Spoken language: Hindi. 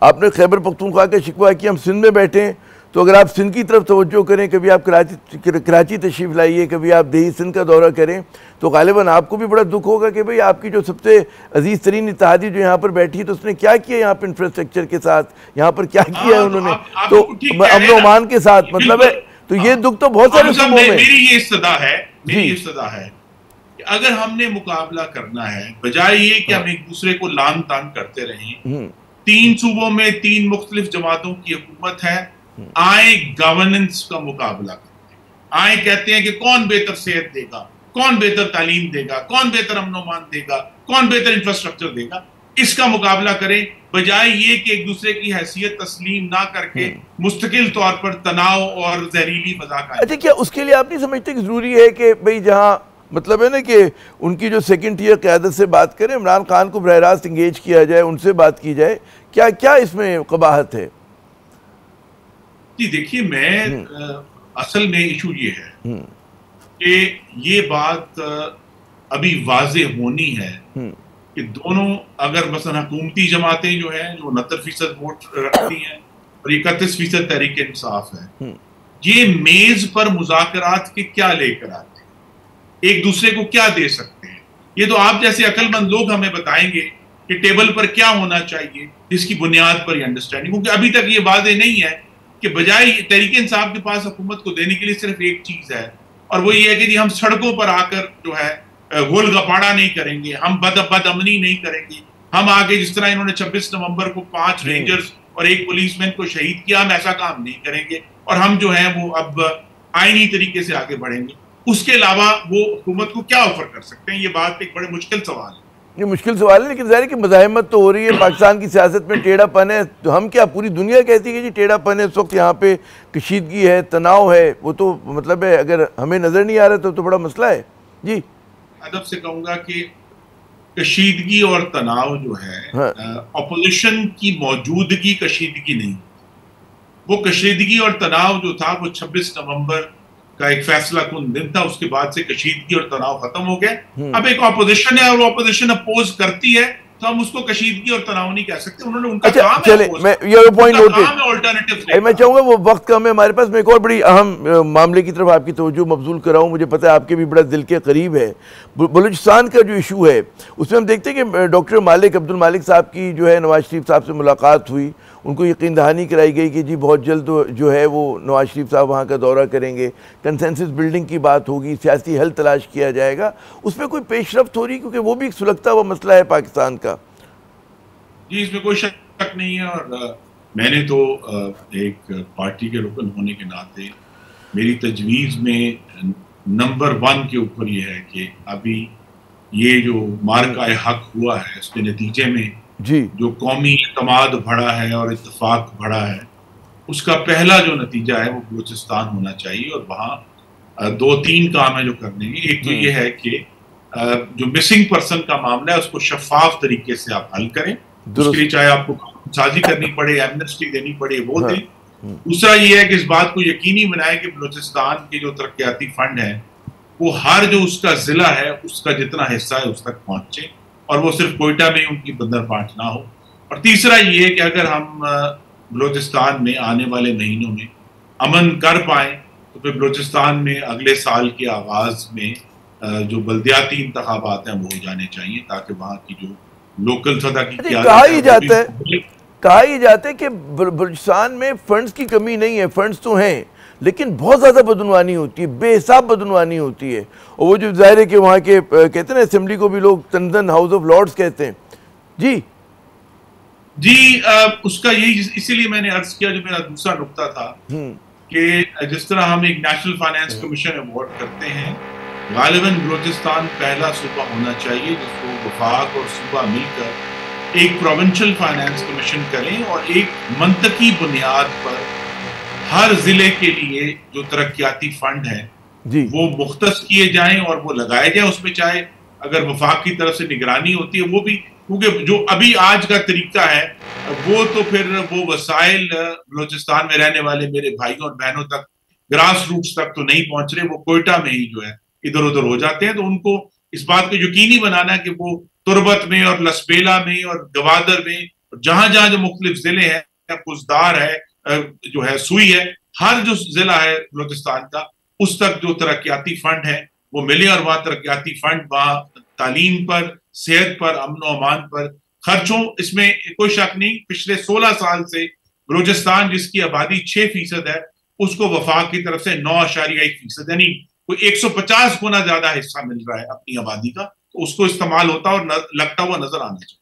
आपने खैबर पख्तूनख्वा का शिकवा किया, हम सिंध में बैठे हैं, तो अगर आप सिंध की तरफ तवज्जो करें, कभी आप कराची तशरीफ़ लाइए, कभी आप देही सिंध का दौरा करें, तो गालिबन आपको भी बड़ा दुख होगा कि भाई आपकी जो सबसे अजीज़ तरीन इत्तेहादी जो यहाँ पर बैठी है, तो उसने क्या किया यहाँ पर इंफ्रास्ट्रक्चर के साथ, यहाँ पर क्या किया है उन्होंने, तो अमन ओमान के साथ, मतलब है, तो ये दुख तो बहुत सारे सूबों में। मेरी ये इस्तदा है कि अगर हमने मुकाबला करना है, बजाय ये कि हम एक दूसरे को लान तान करते रहें, 3 सूबों में 3 मुख्तलिफ जमातों की हुकूमत है, आए गवर्नेंस का मुकाबला करते हैं, आए कहते हैं कि कौन बेहतर सेहत देगा, कौन बेहतर तालीम देगा, कौन बेहतर अमन-ओ-मान देगा, कौन बेहतर इंफ्रास्ट्रक्चर देगा, इसका मुकाबला करें, बजाय ये कि एक दूसरे की हैसियत तस्लीम ना करके मुस्तकिल तौर पर तनाव और जहरीली फजा का। अच्छा, क्या उसके लिए आप नहीं समझते कि जरूरी है कि भाई जहाँ मतलब है ना कि उनकी जो सेकंड ईयर क़यादत से बात करें, इमरान खान को बरह रास्त इंगेज किया जाए, उनसे बात की जाए, क्या क्या इसमें कबाहत है? जी देखिए, असल में इशू ये है कि ये बात अभी वाजे होनी है कि दोनों, अगर मसलन हुकूमती जमातें जो हैं जो 69% वोट रखती हैं और 31% तहरीक इंसाफ है, ये मेज पर मुज़ाकरात के क्या लेकर आते हैं, एक दूसरे को क्या दे सकते हैं, ये तो आप जैसे अक्लमंद लोग हमें बताएंगे कि टेबल पर क्या होना चाहिए जिसकी बुनियाद पर ये अंडरस्टैंडिंग, क्योंकि अभी तक ये वादे नहीं है कि बजाय तहरीक इंसाफ के पास हुकूमत को देने के लिए सिर्फ एक चीज है, और वो ये है कि जी हम सड़कों पर आकर जो है गोल गपाड़ा नहीं करेंगे, हम बदअमनी नहीं करेंगे, हम आगे जिस तरह इन्होंने 26 नवंबर को 5 रेंजर्स और 1 पुलिसमैन को शहीद किया, हम ऐसा काम नहीं करेंगे, और हम जो है वो अब आईनी तरीके से आगे बढ़ेंगे। उसके अलावा वो हुकूमत को क्या ऑफर कर सकते हैं, ये बात एक बड़े मुश्किल सवाल है। ये मुश्किल सवाल है, लेकिन ज़ाहिर है कि मज़ाहमत तो हो रही है, पाकिस्तान की सियासत में टेढ़ापन है, तो हम क्या पूरी दुनिया कहती है कि जी टेढ़ापन है, इस वक्त यहाँ पे कशीदगी है, तनाव है, वो तो मतलब है अगर हमें नज़र नहीं आ रहा तो बड़ा मसला है। जी अदब से कहूँगा कि कशीदगी और तनाव जो है, अपोजिशन की मौजूदगी कशीदगी नहीं, वो कशीदगी और तनाव जो था वो 26 नवंबर का एक फैसला कुन दिन था, उसके बाद से कशीदगी और तनाव खत्म हो गए। अब एक ऑपोजिशन है और वो ऑपोजिशन अपोज करती है, तो हम उसको कशीदगी और तनाव नहीं कह सकते, उन्होंने उनका काम है, चले मैं ये पॉइंट नोट अल्टरनेटिव। मैं चाहूंगा वो वक्त कम है हमारे पास, मैं एक और बड़ी अहम मामले की तरफ आपकी तवज्जो मबजूल कराऊं, मुझे पता है आपके भी बड़ा दिल के करीब है, बलूचिस्तान का जो इशू है उसमें हम देखते हैं कि डॉक्टर मालिक अब्दुल मालिक साहब की जो है नवाज शरीफ साहब से मुलाकात हुई, उनको यकीन दहानी कराई गई कि जी बहुत जल्द जो है वो नवाज शरीफ साहब वहाँ का दौरा करेंगे, कंसेंसस बिल्डिंग की बात होगी, सियासी हल तलाश किया जाएगा, उसमें कोई पेशरफ्त हो रही, क्योंकि वो भी एक सुलगता हुआ मसला है पाकिस्तान का। जी इसमें कोई शक नहीं है, और मैंने तो एक पार्टी के रुकन होने के नाते मेरी तजवीज़ में नंबर 1 के ऊपर ये है कि अभी ये जो मार्का हक हुआ है उसके नतीजे में जी जो कौमी इत्तेमाद बढ़ा है और इत्तेफाक बढ़ा है, उसका पहला जो नतीजा है वो बलूचिस्तान होना चाहिए, और वहाँ 2-3 काम है जो करने हैं। एक तो ये है कि जो मिसिंग पर्सन का मामला है उसको शफाफ तरीके से आप हल करें, उसके लिए चाहे आपको साजी करनी पड़े, एमनेस्टी देनी पड़े, वो दें। दूसरा ये है कि इस बात को यकीनी बनाए कि बलूचिस्तान के जो तरक्याती फंड है वो हर जो उसका जिला है उसका जितना हिस्सा है उस तक पहुंचे, और वो सिर्फ कोयटा में उनकी बंदर पांच ना हो। और तीसरा ये है कि अगर हम बलूचिस्तान में आने वाले महीनों में अमन कर पाए तो फिर बलूचिस्तान में अगले साल के आगाज में जो बल्दियाती इंतखाबात हैं वो हो जाने चाहिए, ताकि वहाँ की जो लोकल सतह की कहा ही जाता है कि बलूचिस्तान में फंड्स की कमी नहीं है, फंड्स तो हैं, लेकिन बहुत ज़्यादा बदनवानी होती है, बेहिसाब बदनवानी होती है, और वो जो ज़ाहिर है कि वहाँ के कहते हैं ना असेंबली को भी लोग तंदन हाउस ऑफ लॉर्ड्स कहते हैं। जी उसका यही, इसीलिए मैंने अर्ज किया जो मेरा दूसरा नुक्ता था कि जिस तरह हम एक नेशनल फाइनेंस कमीशन अवार्ड करते हैं, गालिबन बलूचिस्तान पहला सूबा होना चाहिए जिसको वफाक और सूबा मिलकर एक प्रोविंशियल फाइनेंस कमीशन करें और एक मंतकी बुनियाद पर हर जिले के लिए जो तरक्याती फंड है वो मुख्तस किए जाएं और वो लगाए जाएं, उसमें चाहे अगर वफाक की तरफ से निगरानी होती है वो भी, क्योंकि जो अभी आज का तरीका है वो तो फिर वो वसाइल बलूचिस्तान में रहने वाले मेरे भाइयों और बहनों तक, ग्रास रूट्स तक तो नहीं पहुंच रहे, वो कोयटा में ही जो है इधर उधर हो जाते हैं। तो उनको इस बात को यकीनी बनाना है कि वो तुरबत में और लसबेला में और गवादर में जहां जहां जो मुख्तलिफ जिले हैं, पुजदार है, जो है सुई है, हर जो जिला है बलूचिस्तान का उस तक जो तरक्याती फंड है वो मिले, और वहां तरक्याती फंड वहां तालीम पर, सेहत पर, अमन और अमान पर खर्चों, इसमें कोई शक नहीं। पिछले 16 साल से बलूचिस्तान जिसकी आबादी 6% है, उसको वफाक की तरफ से 9.1%, यानी कोई 150 गुना ज्यादा हिस्सा मिल रहा है अपनी आबादी का, तो उसको इस्तेमाल होता और लगता हुआ नजर आना चाहिए।